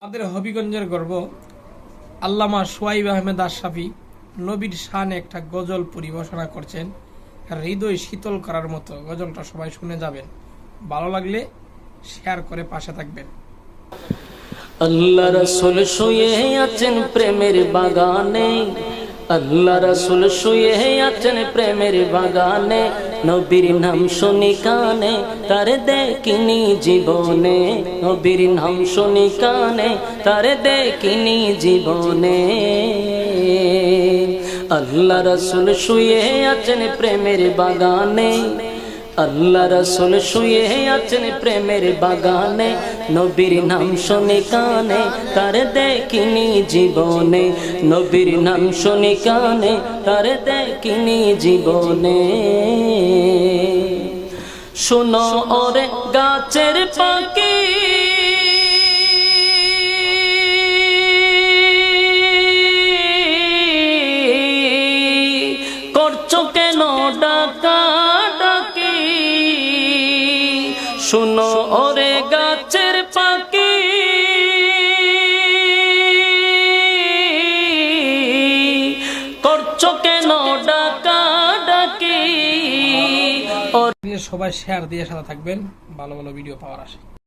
আমাদের হবিগঞ্জের গর্ব আল্লামা সোয়াইব আহমেদ আশরাফি নবীর শানে একটা গজল পরিবেশনা করছেন। হৃদয় শীতল করার মতো গজলটা সবাই শুনে যাবেন। ভালো লাগলে শেয়ার করে পাশে থাকবেন। আল্লাহ রাসূল শুয়ে আছেন প্রেমের বাগানে, আল্লাহ রাসূল শুয়ে আছেন প্রেমের বাগানে, নবীর নাম শুনি কানে তার দেখিনি জীবনে, নবীর নাম শুনি কানে তার দেখিনি জীবনে। আল্লাহ রাসূল শুয়ে আছেন প্রেমের বাগানে, আল্লাহ রাসূল শুয়ে আছেন প্রেমের বাগানে, নবীর নাম শুনি কানে তার দেখিনি জীবনে, নবীর নাম শুনি কানে তার দেখিনি জীবনে। শোনো ওরে গাছের পাখি, করছো কেন ডাকা ডাকি, শোনো ওরে গাছের পাখি, করছো কেন ডাকা ডাকি। সবাই শেয়ার দিয়ে সাথে থাকবেন ভালো ভালো ভিডিও পাওয়ার আশায়।